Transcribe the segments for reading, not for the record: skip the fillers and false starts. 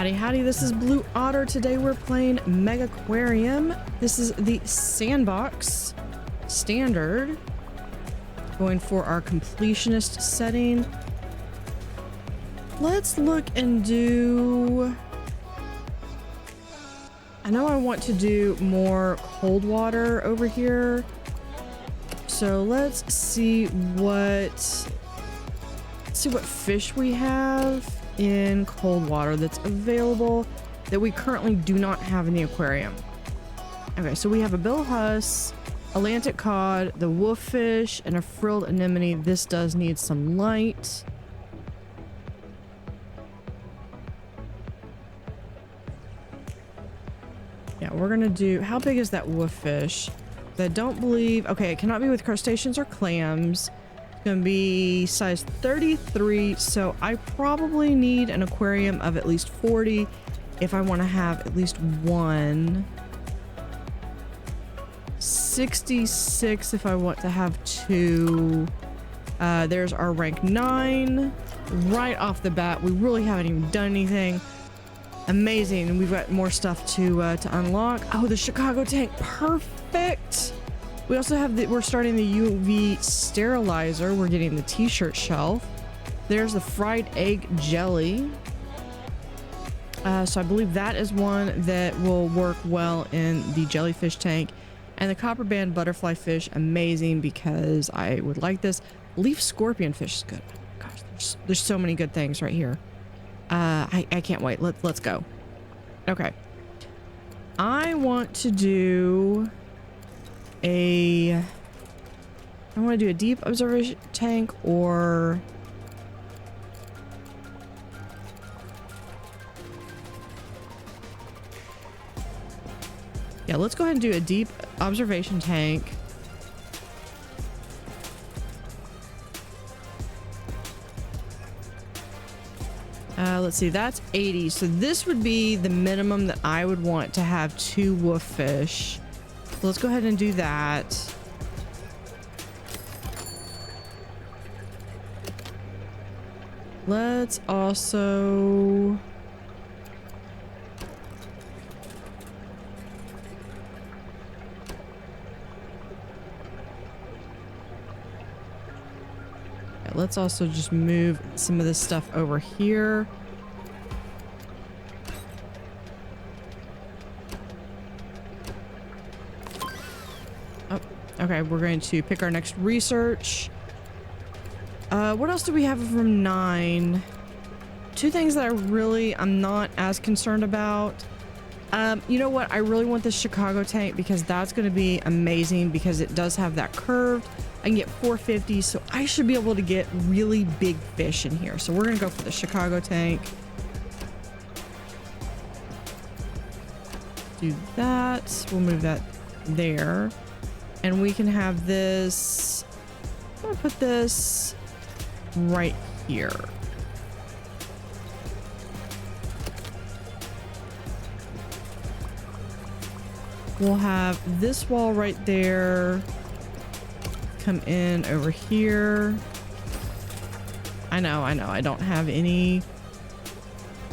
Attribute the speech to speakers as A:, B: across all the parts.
A: Howdy, howdy, this is Blue Otter. Today we're playing Megaquarium. This is the Sandbox standard. Going for our completionist setting. Let's look and do... I know I want to do more cold water over here. So let's see what fish we have in cold water that's available that we currently do not have in the aquarium. Okay, so we have a billhuss, Atlantic cod, the wolffish, and a frilled anemone. This does need some light. Yeah, we're gonna do, how big is that wolffish? I don't believe, okay, it cannot be with crustaceans or clams. It's gonna be size 33, so I probably need an aquarium of at least 40 if I want to have at least one. 66 if I want to have two. There's our rank 9 right off the bat. We really haven't even done anything. Amazing. And we've got more stuff to unlock. Oh, the Chicago tank. Perfect. We also have we're starting the UV sterilizer. We're getting the t-shirt shelf. There's the fried egg jelly. So I believe that is one that will work well in the jellyfish tank. And the copper band butterfly fish, amazing, because I would like this. Leaf scorpion fish is good. Oh my gosh, there's so many good things right here. I can't wait. Let's go. Okay. I want to do I want to do a deep observation tank, or yeah, let's go ahead and do a deep observation tank. Let's see, that's 80. So this would be the minimum that I would want to have 2 wolffish. So let's go ahead and do that. Let's also... let's also just move some of this stuff over here. Oh, okay, we're going to pick our next research. What else do we have from 9? 2 things that I'm not as concerned about. You know what? I really want this Chicago tank because that's going to be amazing because it does have that curved. I can get 450, so I should be able to get really big fish in here. So we're going to go for the Chicago tank. Do that. We'll move that there. And we can have this... I'm going to put this right here. We'll have this wall right there. Come in over here. I know, I don't have any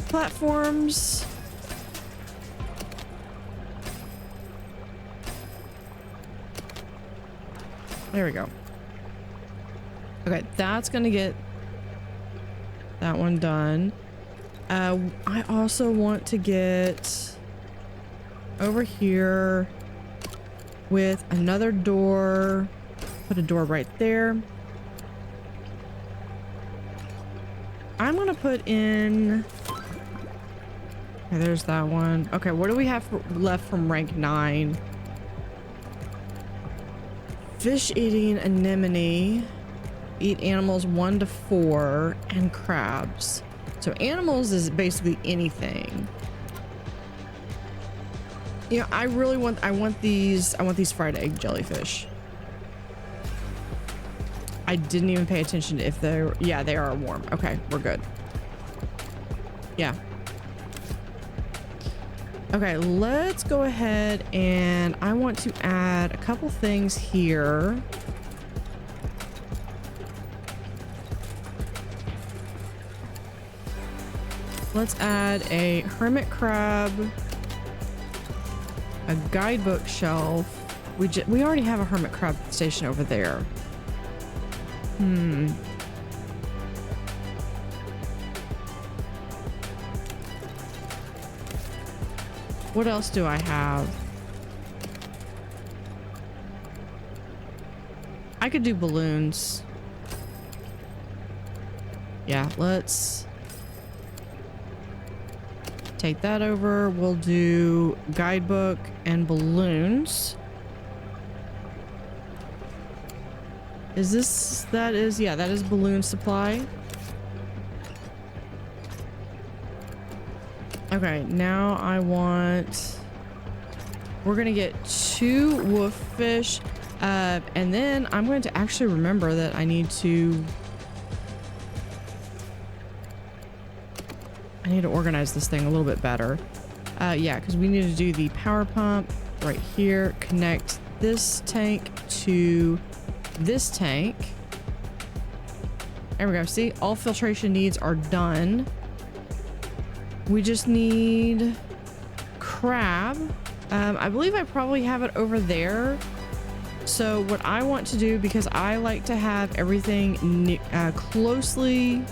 A: platforms. There we go. Okay, that's gonna get that one done. I also want to get over here with another door. Put a door right there. I'm gonna put in... okay, there's that one. Okay, what do we have left from rank 9? Fish eating anemone. Eat animals 1 to 4, and crabs. So animals is basically anything. You know, I want these fried egg jellyfish. I didn't even pay attention to if they're... yeah, they are warm. Okay, we're good. Yeah. Okay, let's go ahead and I want to add a couple things here. Let's add a hermit crab, a guidebook shelf. We already have a hermit crab station over there. What else do I have? I could do balloons. Yeah, let's take that over. We'll do guidebook and balloons. Is this, that is, yeah, that is balloon supply. Okay, now I want, we're gonna get 2 wolf fish, and then I'm going to actually remember that I need to organize this thing a little bit better. Yeah, because we need to do the power pump right here, connect this tank to this tank. There we go. See, all filtration needs are done. We just need crab. I believe I probably have it over there. So what I want to do, because I like to have everything closely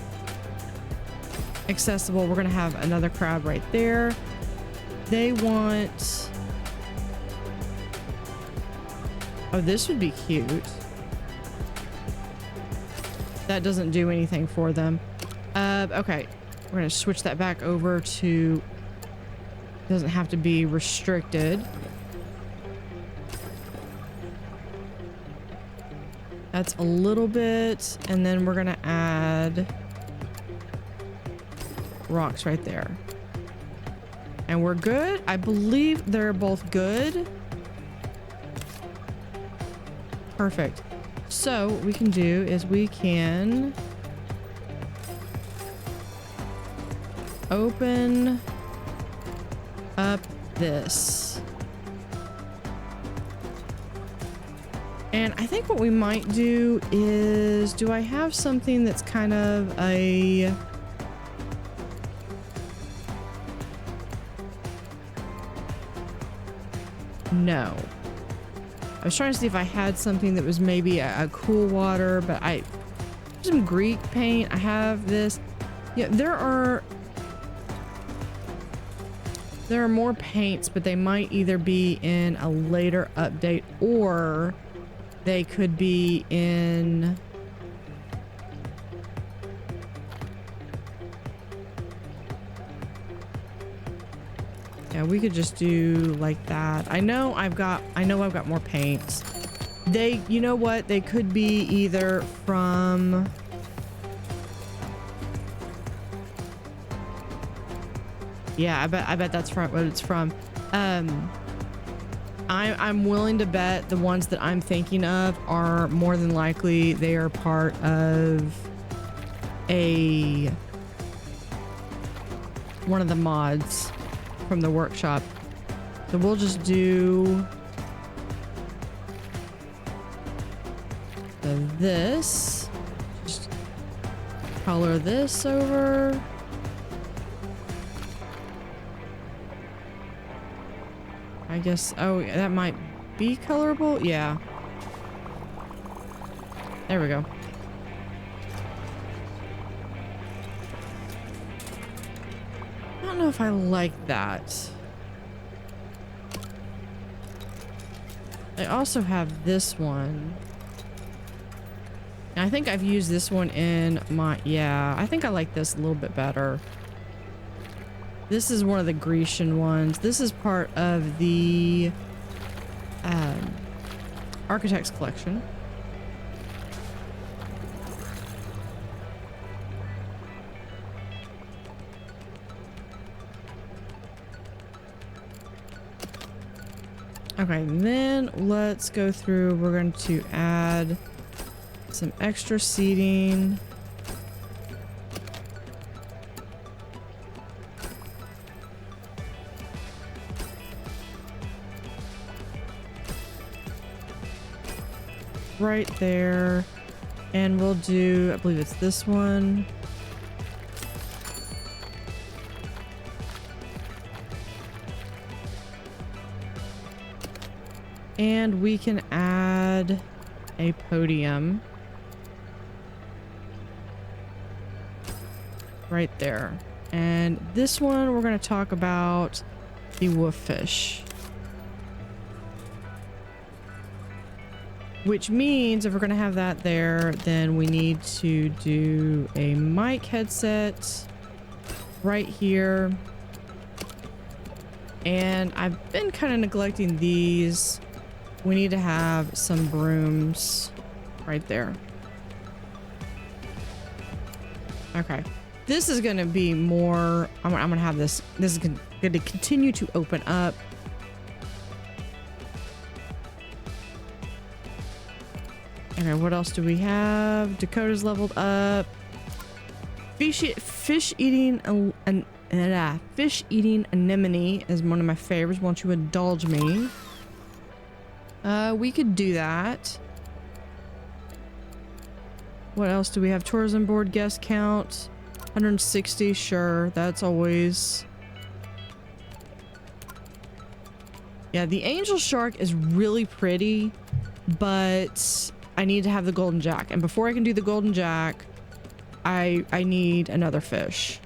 A: accessible, we're gonna have another crab right there. They want, oh, this would be cute. That doesn't do anything for them. Okay, we're gonna switch that back over to, doesn't have to be restricted. That's a little bit, and then we're gonna add rocks right there. And we're good. I believe they're both good. Perfect. So what we can do is we can open up this. And I think what we might do is, do I have something that's kind of a, no. I was trying to see if I had something that was maybe a cool water, but some Greek paint. I have this. Yeah, there are more paints, but they might either be in a later update or they could be in, yeah, we could just do like that. I know I've got more paints. They, you know what? They could be either from, yeah, I bet that's from what it's from. I'm willing to bet the ones that I'm thinking of are more than likely they are part of one of the mods from the workshop. So we'll just do this. Just color this over. I guess, oh, that might be colorable. Yeah. There we go. I don't know if I like that. I also have this one. I think I've used this one in my, yeah, I think I like this a little bit better. This is one of the Grecian ones. This is part of the Architect's collection. Okay, then let's go through. We're going to add some extra seating. Right there, and we'll do, I believe it's this one. And we can add a podium right there. And this one, we're going to talk about the wooffish. Which means if we're going to have that there, then we need to do a mic headset right here. And I've been kind of neglecting these. We need to have some brooms right there. Okay. This is going to be more, I'm going to have this is going to continue to open up. Okay, what else do we have? Dakota's leveled up. Fish eating anemone is one of my favorites. Won't you indulge me? We could do that. What else do we have? Tourism board guest count 160. Sure, that's always. Yeah, the angel shark is really pretty, but I need to have the golden jack, and before I can do the golden jack, I need another fish.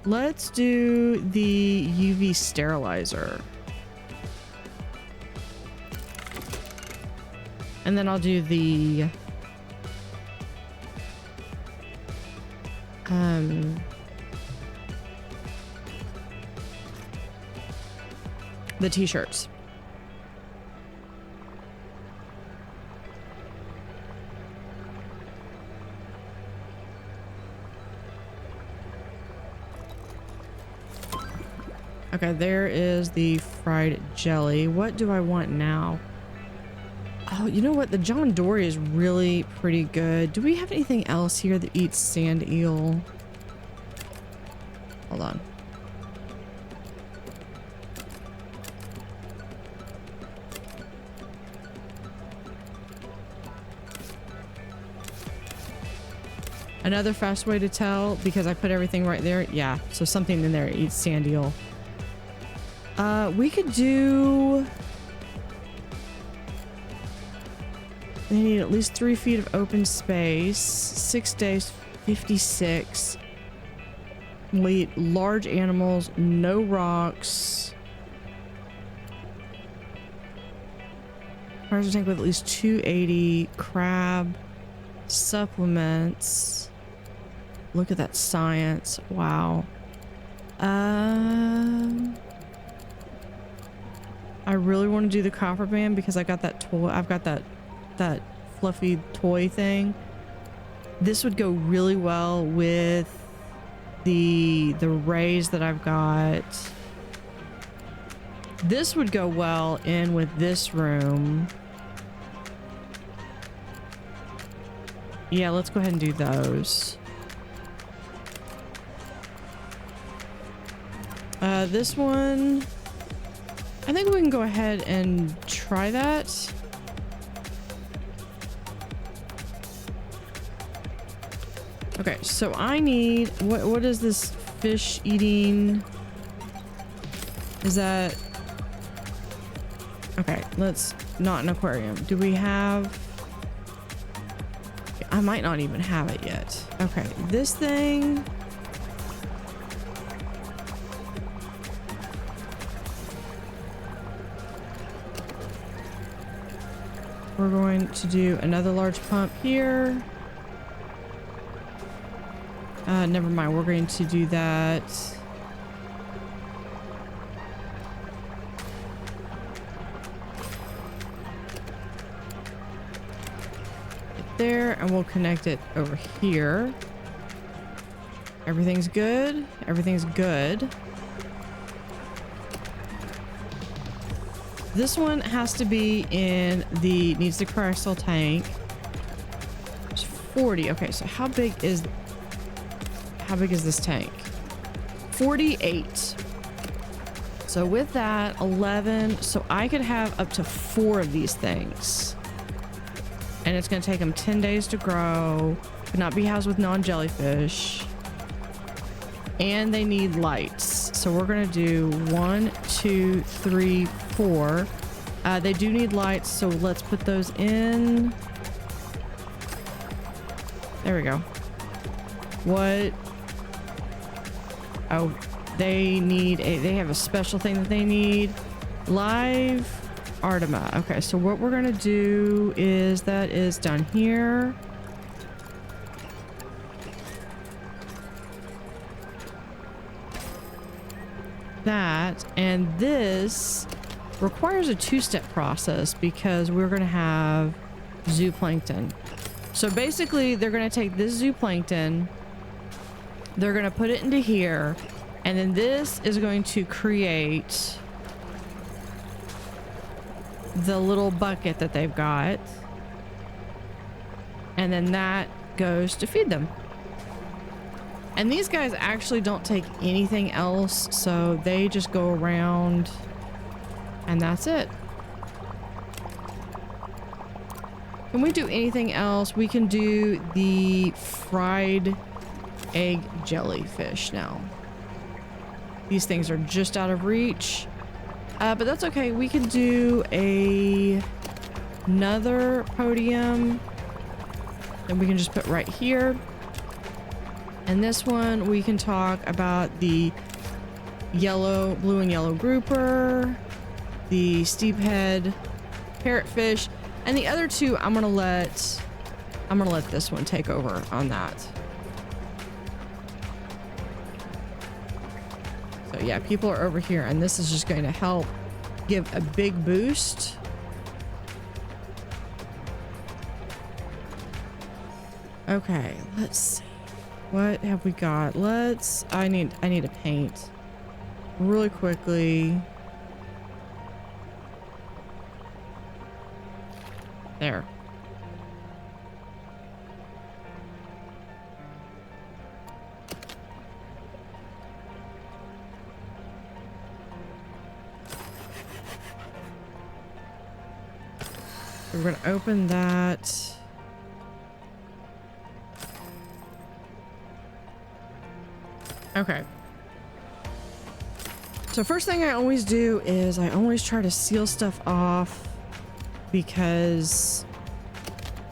A: Let's do the UV sterilizer. And then I'll do the t-shirts. Okay, there is the fried jelly. What do I want now? Oh, you know what? The John Dory is really pretty good. Do we have anything else here that eats sand eel? Hold on. Another fast way to tell, because I put everything right there. Yeah, so something in there eats sand eel. We could do... They need at least 3 feet of open space. 6 days, 56. We eat large animals, no rocks. Parser tank with at least 280. Crab. Supplements. Look at that science. Wow. I really want to do the copper band because I got that toy. I've got that fluffy toy thing. This would go really well with the rays that I've got. This would go well in with this room. Yeah, let's go ahead and do those. This one, I think we can go ahead and try that. Okay, so I need, what is this fish eating? Is that, okay, let's, not an aquarium. Do we have, I might not even have it yet. Okay, this thing. We're going to do another large pump here. Never mind, we're going to do that. There, and we'll connect it over here. Everything's good. Everything's good. This one has to be in the, needs the crystal tank. It's 40. Okay, so how big is this tank? 48. So with that, 11. So I could have up to 4 of these things. And it's going to take them 10 days to grow. Could not be housed with non-jellyfish. And they need lights. So we're going to do 1, 2, 3, 4. They do need lights, so let's put those in. There we go. What? Oh, they have a special thing that they need. Live Artema. Okay, so what we're gonna do is that is down here. That, and this requires a two-step process because we're gonna have zooplankton. So basically they're gonna take this zooplankton, they're gonna put it into here, and then this is going to create the little bucket that they've got, and then that goes to feed them. And these guys actually don't take anything else, so they just go around and that's it. Can we do anything else? We can do the fried egg jellyfish now. These things are just out of reach. But that's okay. We can do another podium and we can just put right here. And this one we can talk about the blue and yellow grouper, the steephead parrotfish, and the other two I'm gonna let this one take over on that. So yeah, people are over here and this is just going to help give a big boost. Okay, let's see. What have we got? I need to paint really quickly. There. We're going to open that. Okay. So first thing I always do is I always try to seal stuff off because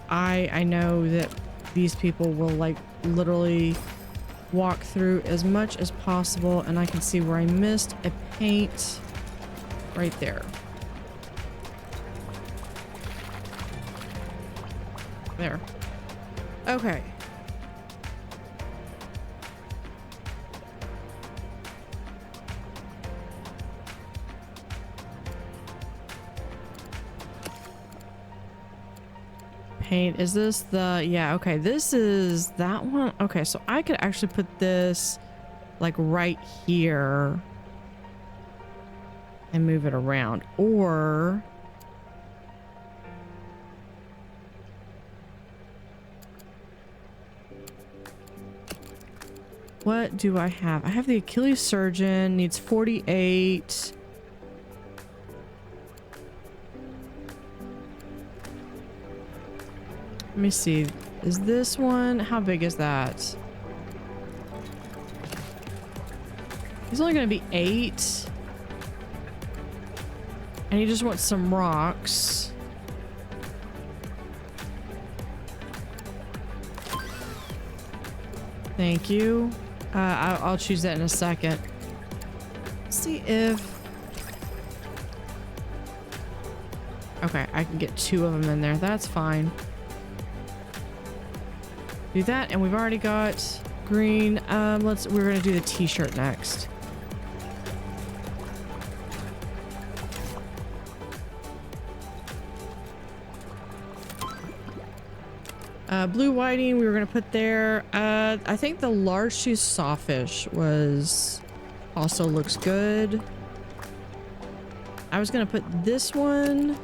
A: I know that these people will like literally walk through as much as possible, and I can see where I missed a paint right there. There. Okay. Paint, is this the, yeah, okay, this is that one. Okay, so I could actually put this like right here and move it around, or what do I have? I have the Achilles surgeon, needs 48. Let me see. Is this one? How big is that? He's only going to be 8. And he just wants some rocks. Thank you. I'll choose that in a second. Let's see if... Okay, I can get 2 of them in there. That's fine. Do that, and we've already got green. We're gonna do the t-shirt next. Blue whiting we were gonna put there. I think the large tooth sawfish also looks good. I was gonna put this one,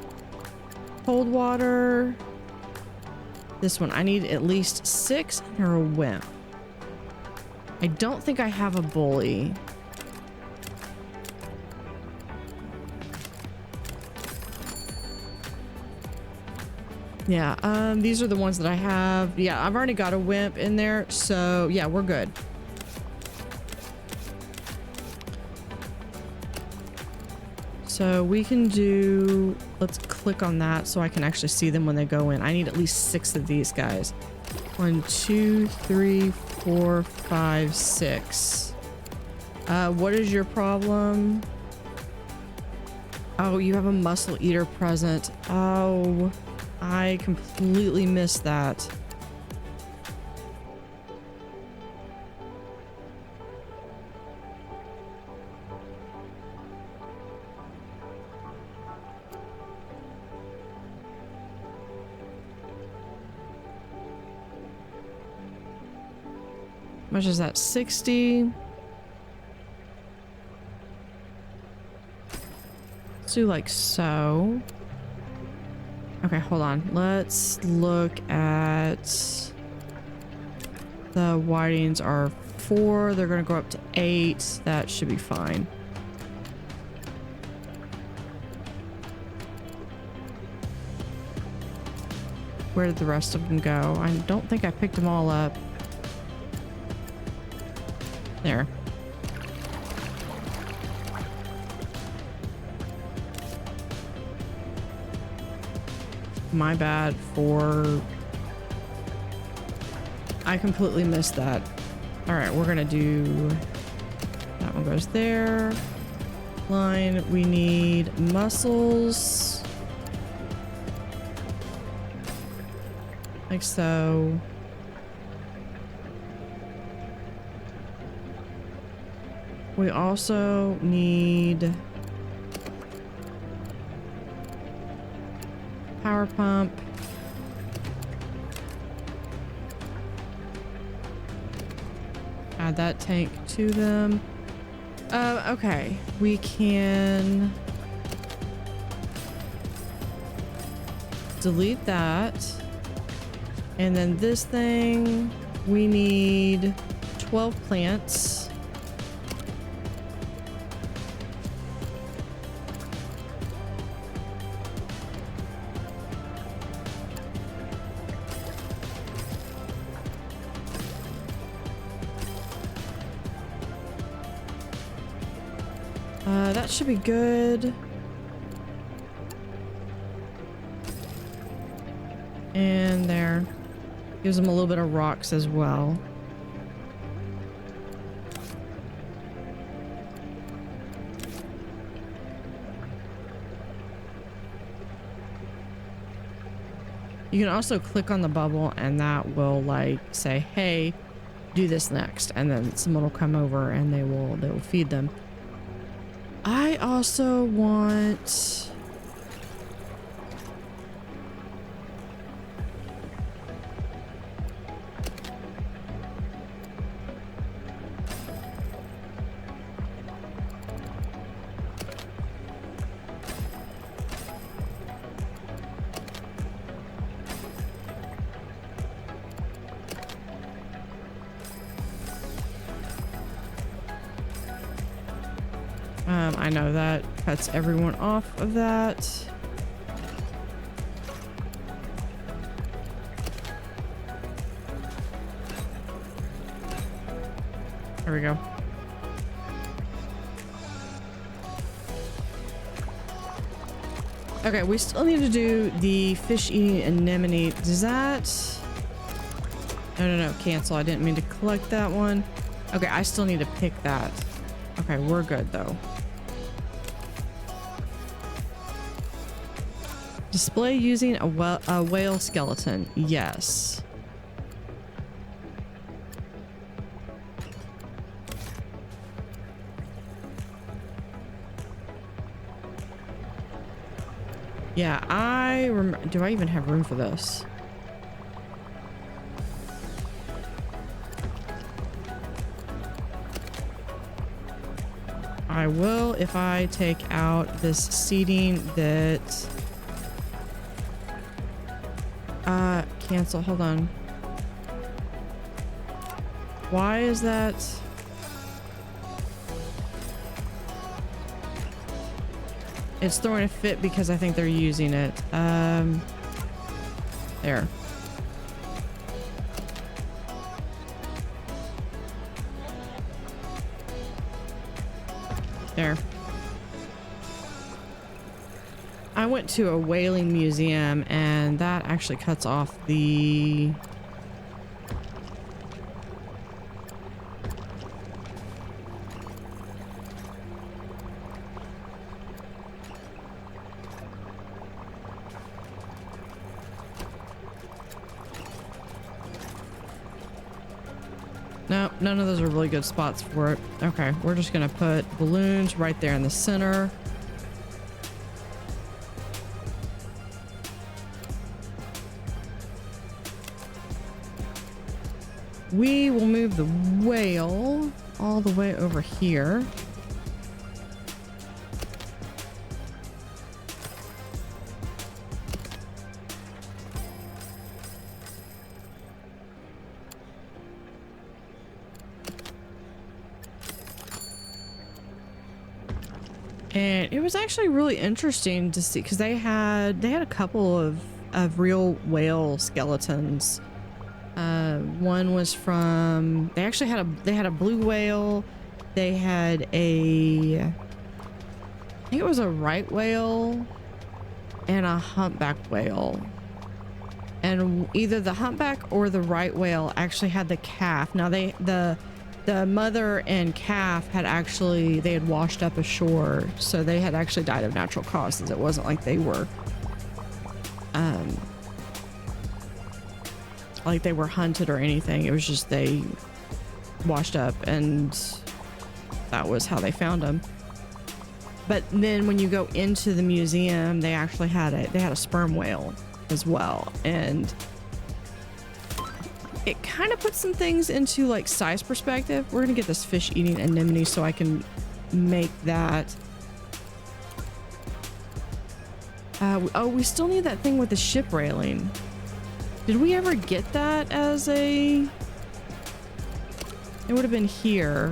A: cold water. This one, I need at least 6 or a wimp. I don't think I have a bully. Yeah, these are the ones that I have. Yeah, I've already got a wimp in there, so yeah, we're good. So we can do, let's click on that so I can actually see them when they go in. I need at least 6 of these guys. 1, 2, 3, 4, 5, 6. What is your problem? Oh, you have a mussel eater present. Oh, I completely missed that. How much is that? 60. Let's do like so. Okay, hold on. Let's look at the whitings are 4. They're going to go up to 8. That should be fine. Where did the rest of them go? I don't think I picked them all up. There. My bad for... I completely missed that. Alright, we're gonna do... That one goes there. Line, we need mussels. Like so. We also need power pump. Add that tank to them. Okay, we can delete that. And then this thing, we need 12 plants. That should be good. And there. Gives them a little bit of rocks as well. You can also click on the bubble and that will like say, hey, do this next. And then someone will come over and they will feed them. I also want... I know that cuts everyone off of that. There we go. Okay, we still need to do the fish eating anemone. Does that... No, cancel. I didn't mean to collect that one. Okay, I still need to pick that. Okay, we're good though. Display using a whale skeleton. Yes. Yeah, I remember. Do I even have room for this? I will if I take out this seating that... cancel. Hold on. Why is that? It's throwing a fit because I think they're using it. There. There. I went to a whaling museum and that actually cuts off the... No, none of those are really good spots for it. Okay, we're just gonna put balloons right there in the center. We will move the whale all the way over here. And it was actually really interesting to see because they had a couple of real whale skeletons. One was from, they actually had a blue whale. They had I think it was a right whale and a humpback whale. And either the humpback or the right whale actually had the calf. Now the mother and calf had they had washed up ashore, so they had actually died of natural causes. It wasn't like they were hunted or anything. It was just they washed up and that was how they found them. But then when you go into the museum, they actually had a sperm whale as well, and it kind of puts some things into like size perspective. We're gonna get this fish eating anemone so I can make that. Oh, we still need that thing with the ship railing. Did we ever get that as a... It would have been here.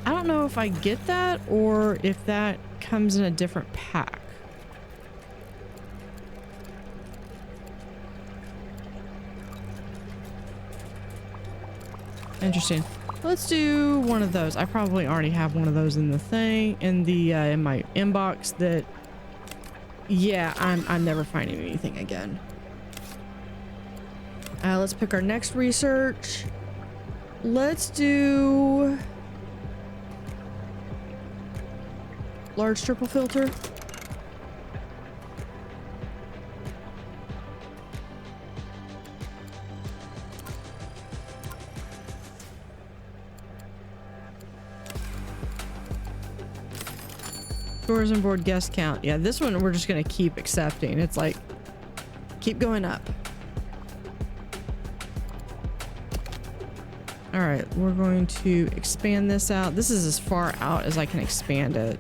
A: I don't know if I get that or if that comes in a different pack. Interesting. Let's do one of those. I probably already have one of those in the thing, in my inbox that, yeah, I'm never finding anything again. Let's pick our next research. Let's do large triple filter. Tourism board guest count. Yeah, this one we're just gonna keep accepting. It's like, keep going up. All right, we're going to expand this out. This is as far out as I can expand it.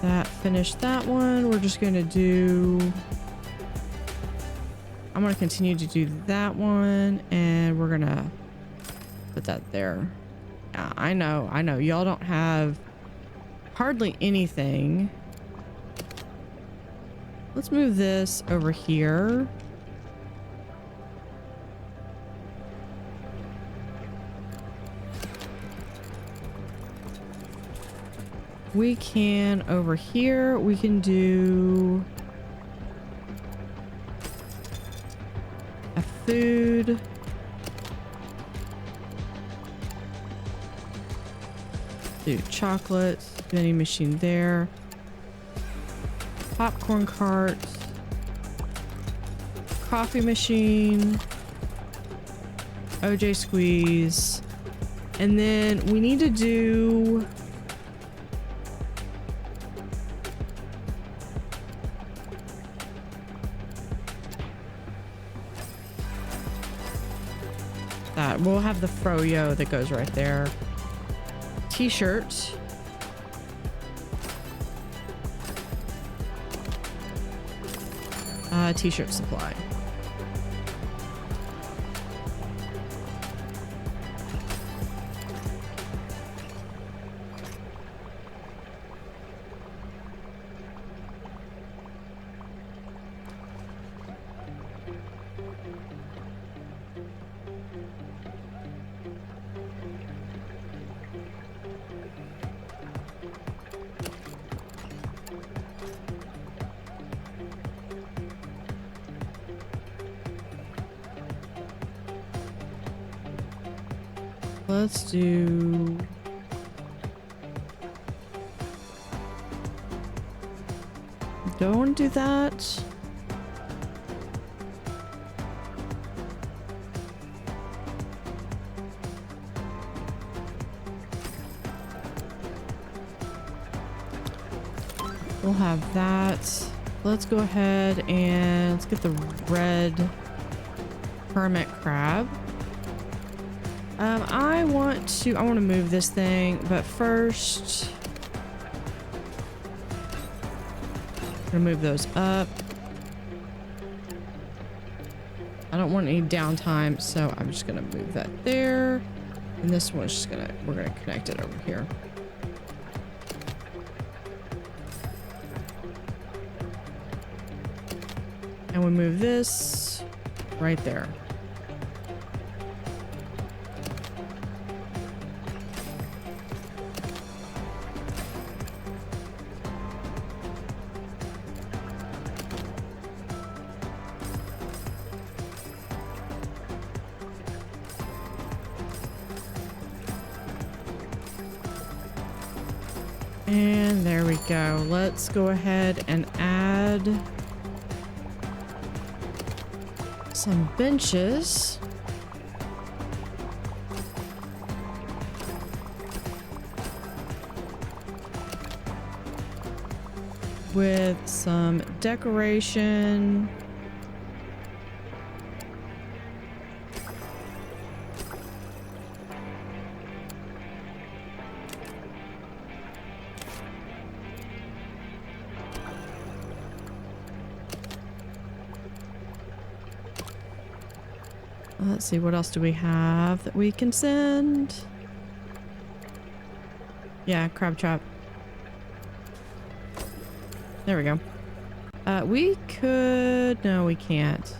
A: That finished that one. We're just going to do... I'm going to continue to do that one, and we're going to put that there. Yeah, I know. Y'all don't have hardly anything. Let's move this over here. We can, over here, we can do a food. Do chocolate, vending machine there. Popcorn cart. Coffee machine. OJ squeeze. And then we need to do... We'll have the froyo that goes right there. T-shirt. T-shirt supply. Let's do... Don't do that. We'll have that. Let's go ahead and let's get the red hermit crab. I want to move this thing, but first I'm gonna move those up. I don't want any downtime, so I'm just gonna move that there. And this one's just we're gonna connect it over here. And we move this right there. And there we go. Let's go ahead and add some benches. With some decoration. Let's see, what else do we have that we can send? Yeah, crab trap. There we go. We could... No, we can't.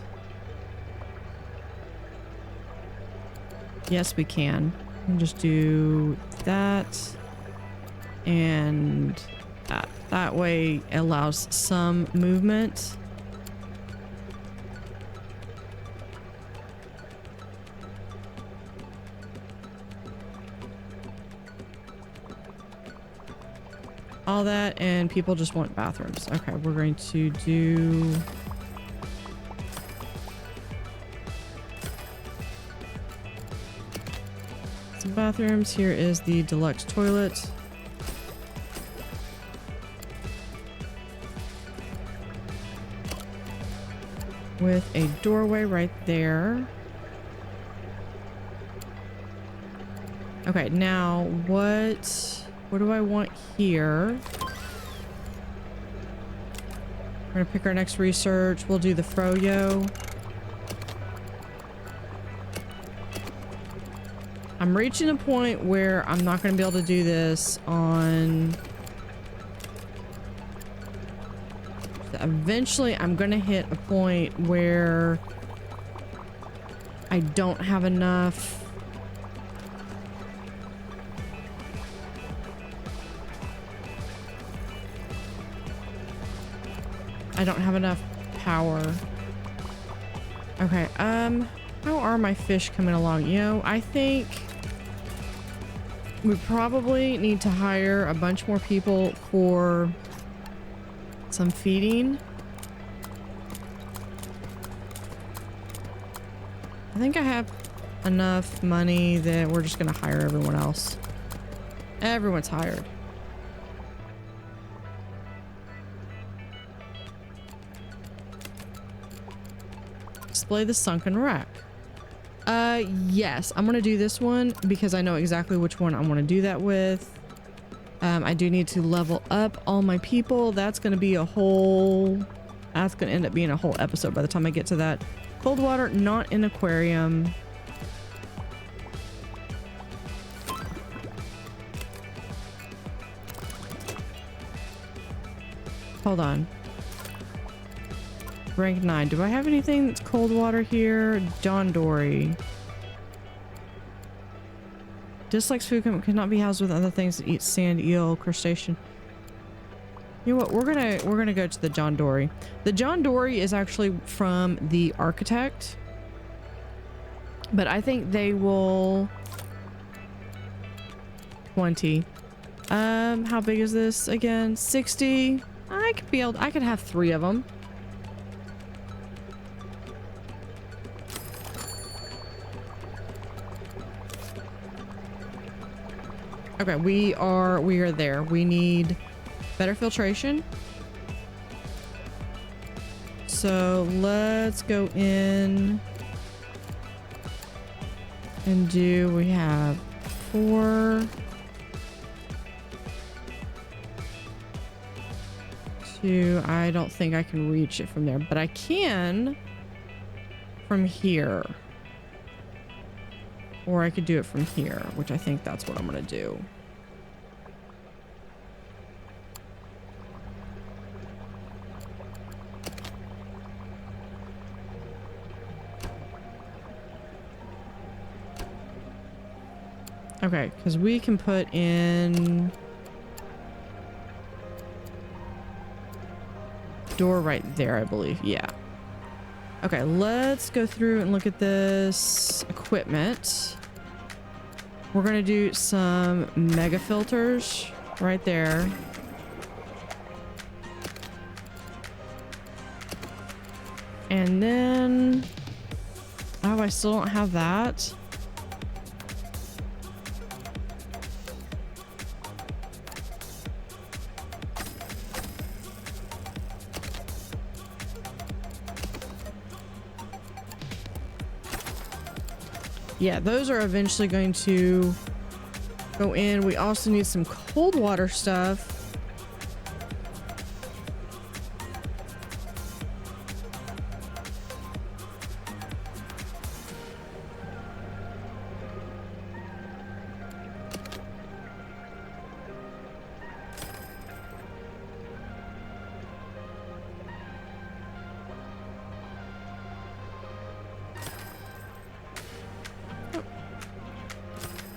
A: Yes, we can. We'll just do that. And that. That way it allows some movement. All that, and people just want bathrooms. Okay, we're going to do some bathrooms. Here is the deluxe toilet. With a doorway right there. Okay, now what do I want here? We're gonna pick our next research. We'll do the froyo. I'm reaching a point where I'm not gonna be able to do this on... Eventually, I'm gonna hit a point where I don't have enough... I don't have enough power. Okay, how are my fish coming along? You know, I think we probably need to hire a bunch more people for some feeding. I think I have enough money that we're just gonna hire everyone else. Everyone's hired. Display the sunken wreck. Yes, I'm gonna do this one because I know exactly which one I want to do that with. I do need to level up all my people. That's gonna be a whole... That's gonna end up being a whole episode by the time I get to that. Cold water, not an aquarium. Hold on. Rank 9. Do I have anything that's cold water here? John Dory. Dislikes food cannot be housed with other things that eat sand, eel, crustacean. You know what? We're gonna go to the John Dory. The John Dory is actually from the architect, but I think they will 20. How big is this again? 60. I could have 3 of them. Okay, we are there. We need better filtration. So let's go in and we have 4, 2. I don't think I can reach it from there, but I can from here. Or I could do it from here, which I think that's what I'm gonna do. Okay, because we can put in door right there, I believe. Yeah. Okay, let's go through and look at this equipment. We're gonna do some mega filters right there. And then, oh, I still don't have that. Yeah, those are eventually going to go in. We also need some cold water stuff.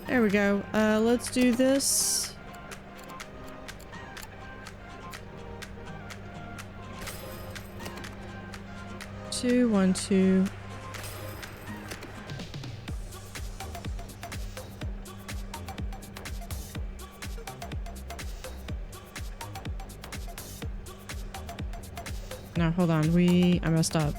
A: There we go. Let's do this. Two, 1, 2. No, hold on. I messed up.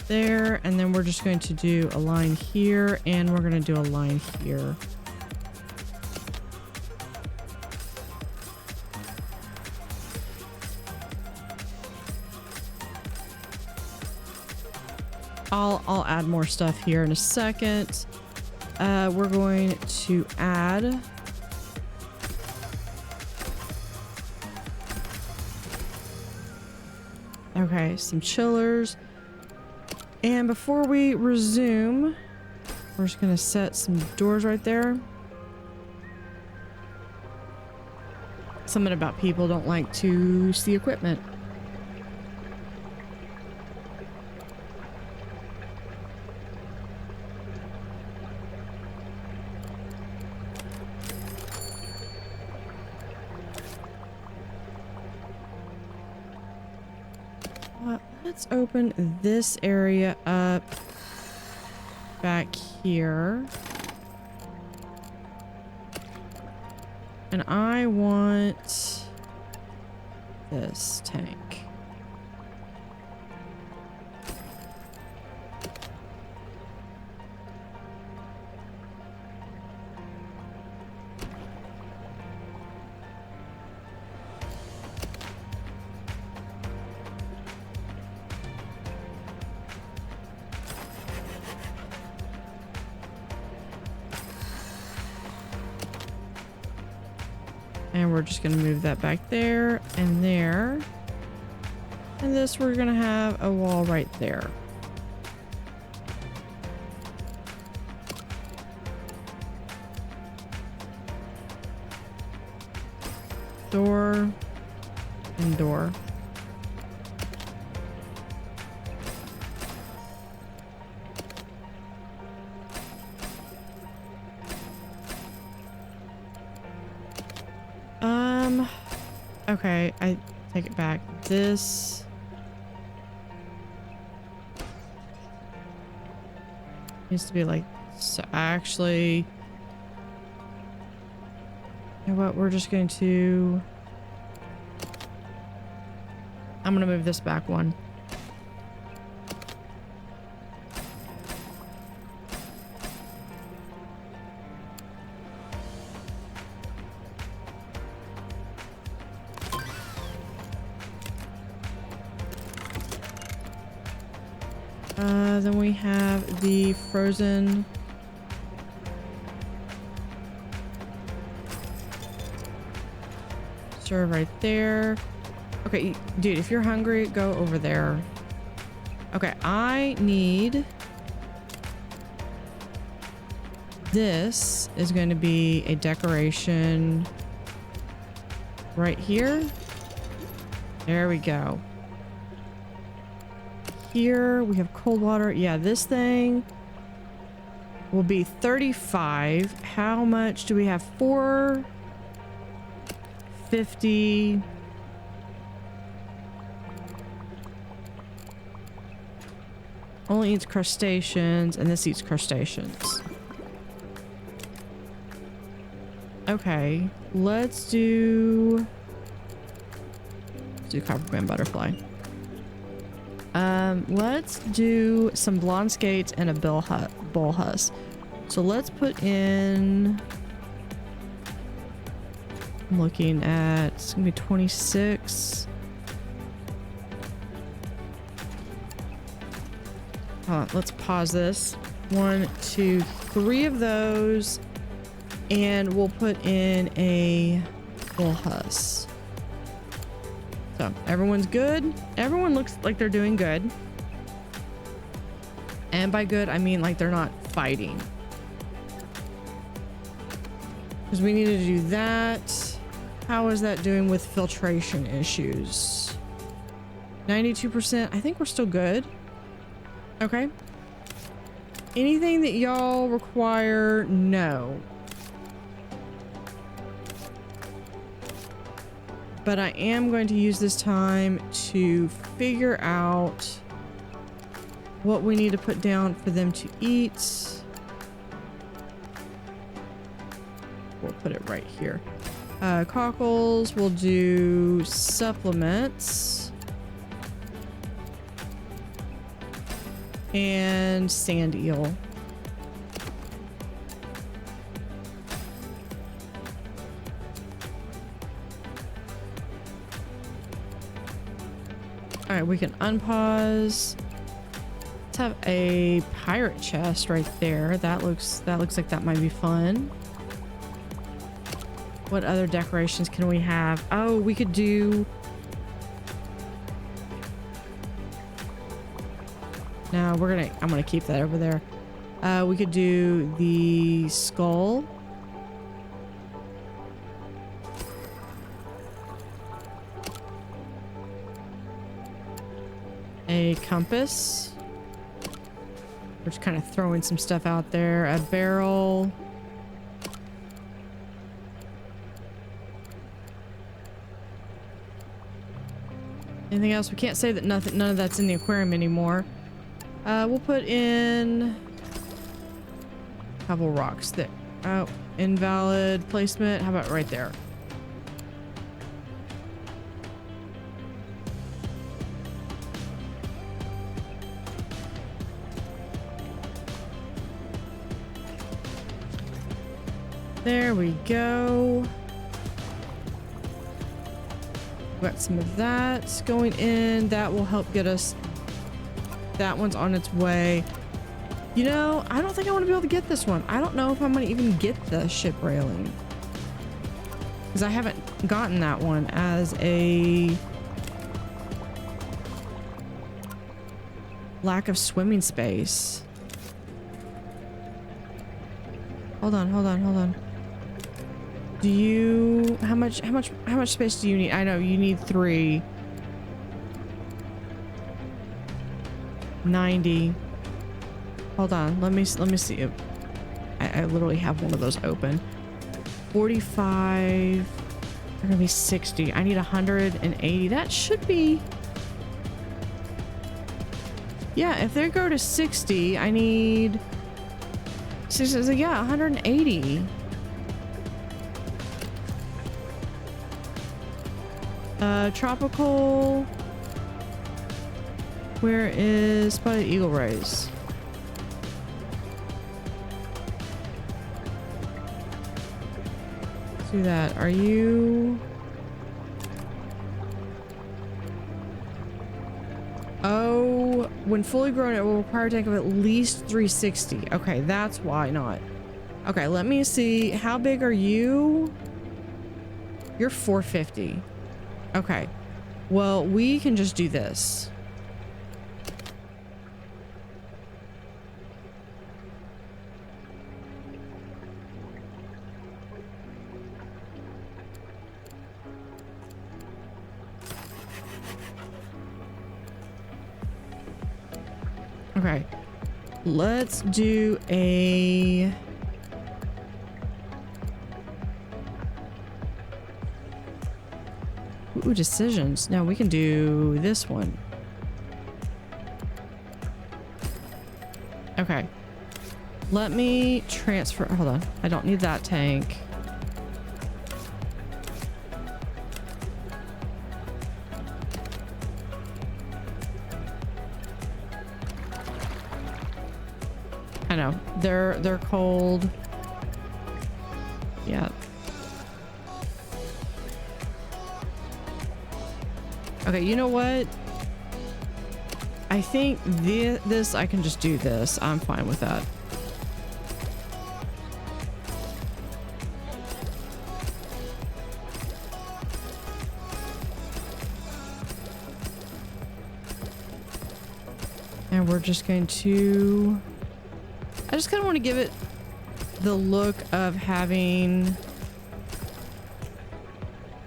A: There, and then we're just going to do a line here, and we're going to do a line here. I'll add more stuff here in a second. We're going to add some chillers. And before we resume, we're just gonna set some doors right there. Something about people don't like to see equipment. Let's open this area up back here. And I want this tank. And we're just going to move that back there and there. And this, we're going to have a wall right there. Door and door. Okay, I take it back. This Needs to be like, so actually, you know what, we're just going to, I'm gonna move this back one. Then we have the frozen serve right there. Okay, dude, if you're hungry, go over there. Okay, I need... This is going to be a decoration right here. There we go. Here we have cold water. Yeah, this thing will be 35. How much do we have? 450. Only eats crustaceans, and this eats crustaceans. Okay, let's do copper band butterfly. Let's do some blonde skates and a bull husk. So let's put in, I'm looking at, it's gonna be 26. Hold on, let's pause this. 1, 2, 3 of those, and we'll put in a bull husk. So everyone's good. Everyone looks like they're doing good. And by good, I mean like they're not fighting. Because we needed to do that. How is that doing with filtration issues? 92%. I think we're still good. Okay. Anything that y'all require? No. But I am going to use this time to figure out what we need to put down for them to eat. We'll put it right here. Cockles, we'll do supplements. And sand eel. All right, we can unpause. Let's have a pirate chest right there. That looks like that might be fun. What other decorations can we have? Oh, we could do... No, I'm gonna keep that over there. We could do the skull. A compass. We're just kind of throwing some stuff out there. A barrel. Anything else? We can't say that none of that's in the aquarium anymore. We'll put in a couple rocks there. Oh, invalid placement. How about right there? There we go. Got some of that going in. That will help get us. That one's on its way. You know, I don't think I want to be able to get this one. I don't know if I'm going to even get the ship railing. Because I haven't gotten that one as a lack of swimming space. Hold on. Do you, how much space do you need? I know you need 3. 90. Hold on, let me see if I literally have one of those open. 45. They're gonna be 60. I need 180. That should be, yeah, if they go to 60, I need So yeah, 180. Tropical. Where is Spotted Eagle Rays? Let's do that. Are you... Oh, when fully grown, it will require a tank of at least 360. Okay, that's why not. Okay, let me see. How big are you? You're 450. Okay. Well, we can just do this. Okay, let's do a... Ooh, decisions. No, we can do this one. Okay. Let me transfer... Hold on. I don't need that tank. I know. They're cold. Yeah. Okay, you know what? I think this, I can just do this. I'm fine with that. And we're just going to... I just kind of want to give it the look of having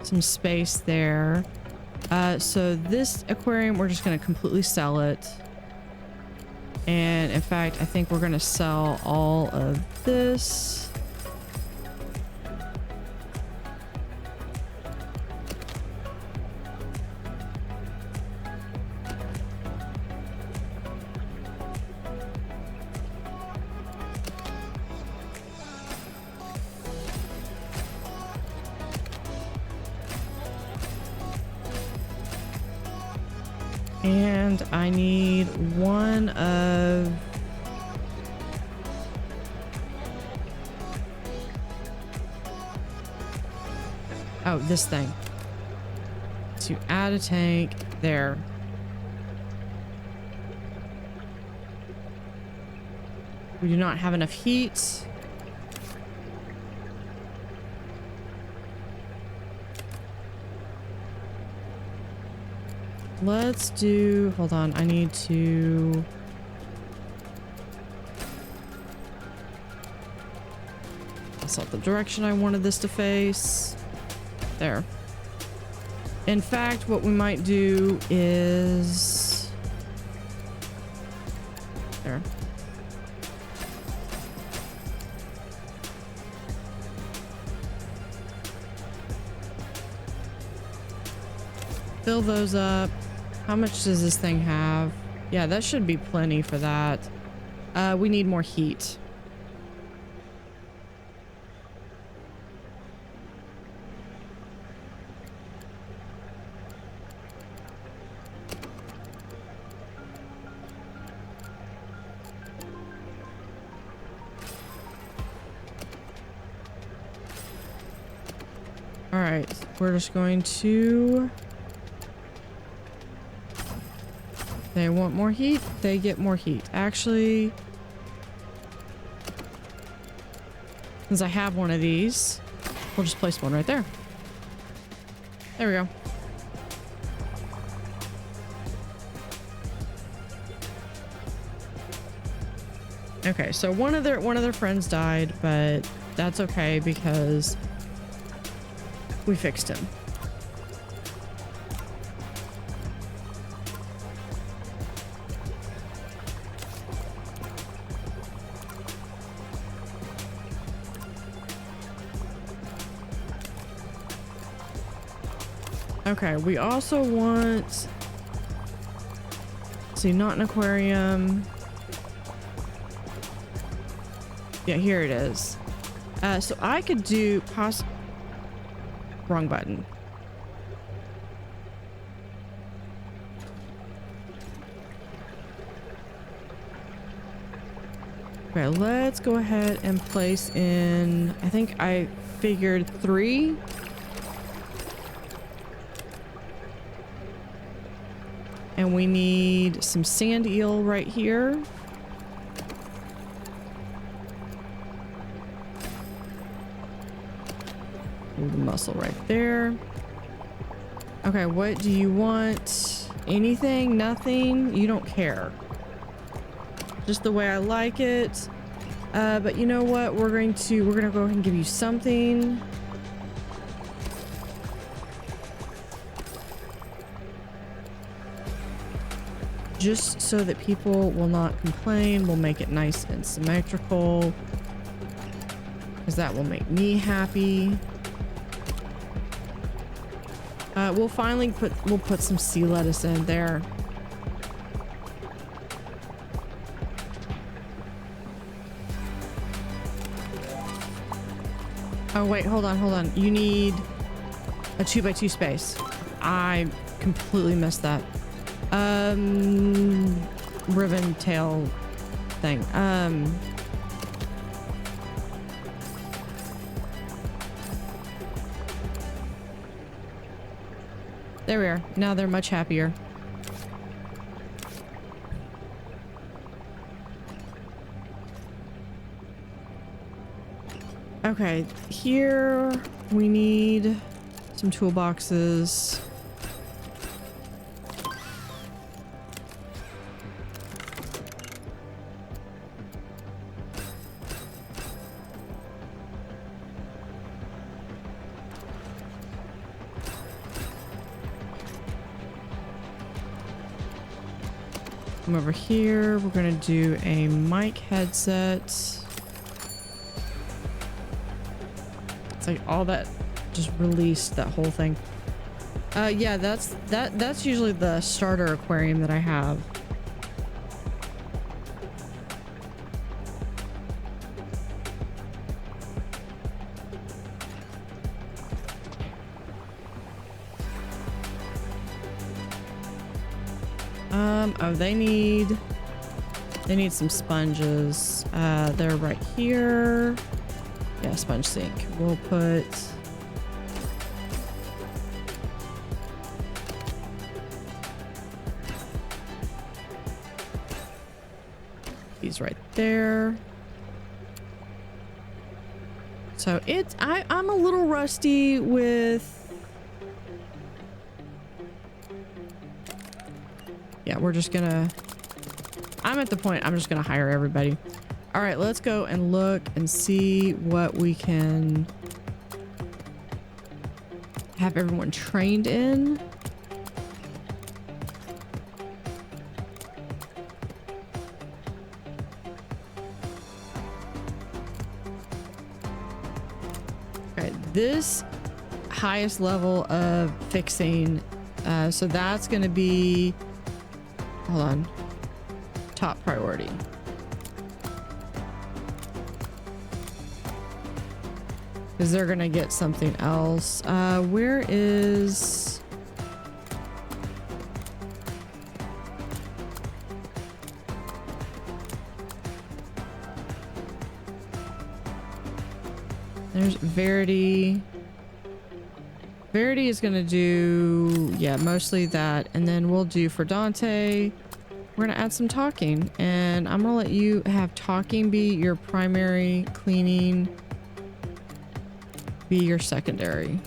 A: some space there. So this aquarium, we're just going to completely sell it. And in fact, I think we're going to sell all of this. And I need one of... Oh, this thing. To add a tank there. We do not have enough heat. Let's do... Hold on, I need to... That's not the direction I wanted this to face. There. In fact, what we might do is... There. Fill those up. How much does this thing have? Yeah, that should be plenty for that. We need more heat. All right, we're just going to... They want more heat, they get more heat. Actually, since I have one of these, we'll just place one right there. There we go. Okay, so one of their friends died, but that's okay because we fixed him. Okay, we also want... See, not an aquarium. Yeah, here it is. So I could do wrong button. Okay, let's go ahead and place in, I think I figured 3. And we need some sand eel right here. Ooh, the mussel right there. Okay, what do you want? Anything? Nothing? You don't care. Just the way I like it. But you know what? We're gonna go ahead and give you something. Just so that people will not complain. We'll make it nice and symmetrical, because that will make me happy. We'll put some sea lettuce in there. Oh wait, hold on. You need a 2x2 space. I completely missed that. Ribbon tail thing. There we are. Now they're much happier. Okay, here we need some toolboxes. Come over here. We're gonna do a mic headset. It's like all that just released that whole thing. Yeah, that's usually the starter aquarium that I have. Oh, they need some sponges. They're right here. Yeah, sponge sink. We'll put these right there. So I'm a little rusty with. Yeah, we're just gonna, I'm at the point I'm just gonna hire everybody. All right, let's go and look and see what we can have everyone trained in. Okay, this highest level of fixing, so that's gonna be, hold on, top priority. Because they're gonna get something else. Where is... There's Verity. Verity is gonna do, yeah, mostly that. And then we'll do for Dante, we're gonna add some talking. And I'm gonna let you have talking be your primary, cleaning be your secondary.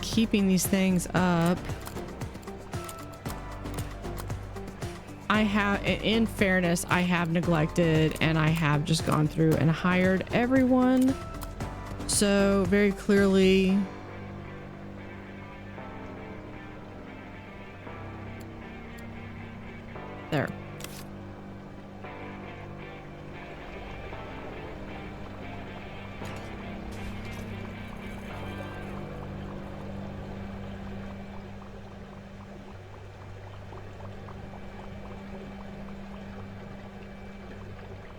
A: Keeping these things up. I have, in fairness, I have neglected and I have just gone through and hired everyone. So very clearly, there.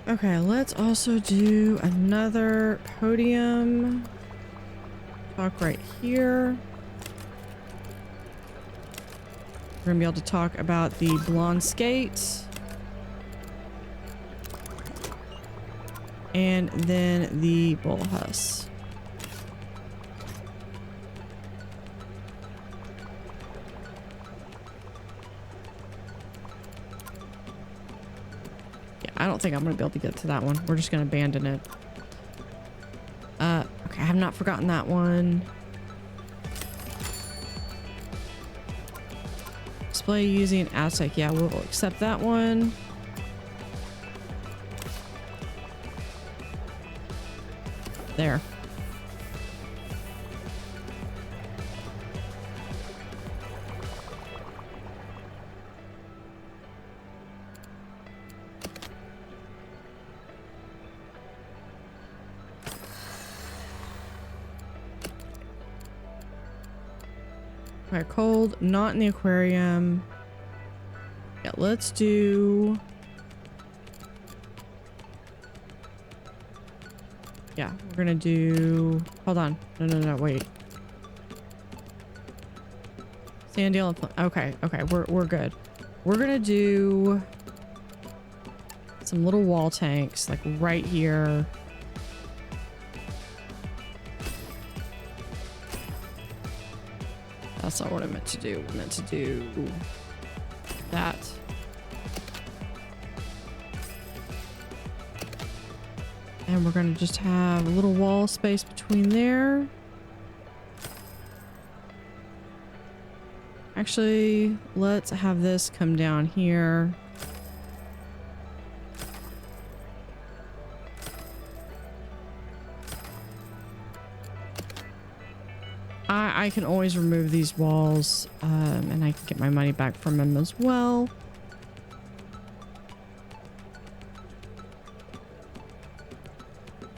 A: Okay, let's also do another podium. Talk right here. We're gonna be able to talk about the blonde skate. And then the bull huss. I don't think I'm going to be able to get to that one. We're just going to abandon it. Okay, I have not forgotten that one. Display using Aztec. Yeah, we'll accept that one. There. Okay, cold, not in the aquarium. Yeah, let's do... Yeah, we're gonna do... Hold on. No, wait. Sand deal and... Okay, we're good. We're gonna do... some little wall tanks, like right here. That's not what I meant to do. I meant to do that. And we're going to just have a little wall space between there. Actually, let's have this come down here. I can always remove these walls, and I can get my money back from them as well.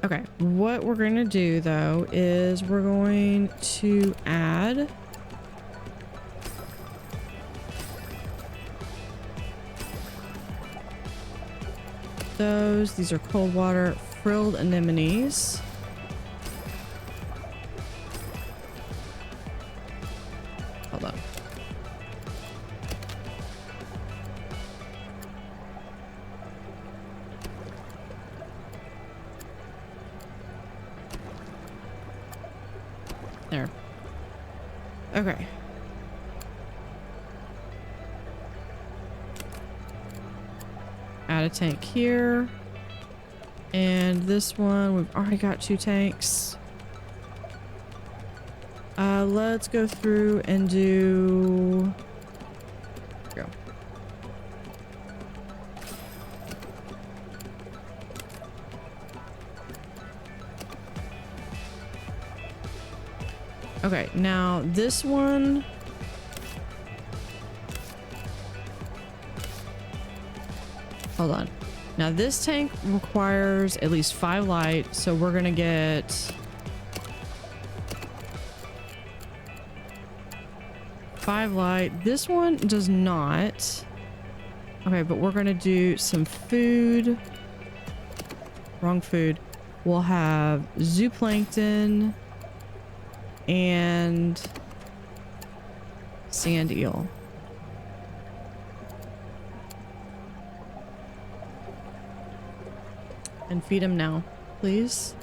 A: Okay, what we're going to do though is we're going to add those. These are cold water frilled anemones. Hold on. There. Okay. Add a tank here. And this one, we've already got 2 tanks. Let's go through and do... Go. Okay, now this one... Hold on. Now this tank requires at least 5 light, so we're gonna get 5 light. This one does not. Okay, but we're gonna do some food. Wrong food. We'll have zooplankton and sand eel. And feed him now, please.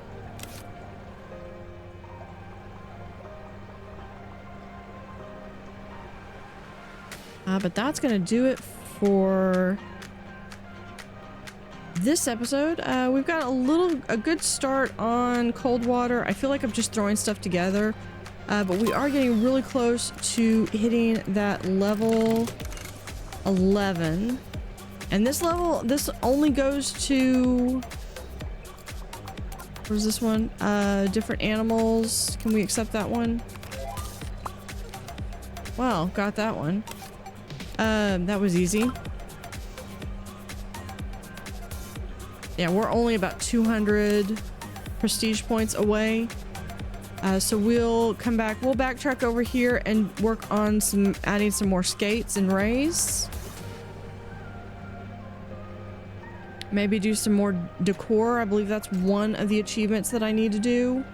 A: But that's gonna do it for this episode. We've got a good start on cold water. I feel like I'm just throwing stuff together, but we are getting really close to hitting that level 11. And this only goes to Where's this one? Different animals. Can we accept that one? Well, got that one. That was easy. Yeah, we're only about 200 prestige points away. So we'll come back. We'll backtrack over here and work on adding some more skates and rays. Maybe do some more decor. I believe that's one of the achievements that I need to do.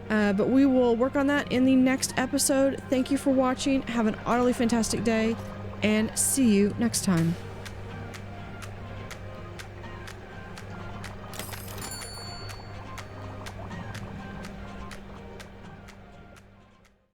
A: But we will work on that in the next episode. Thank you for watching. Have an utterly fantastic day and see you next time.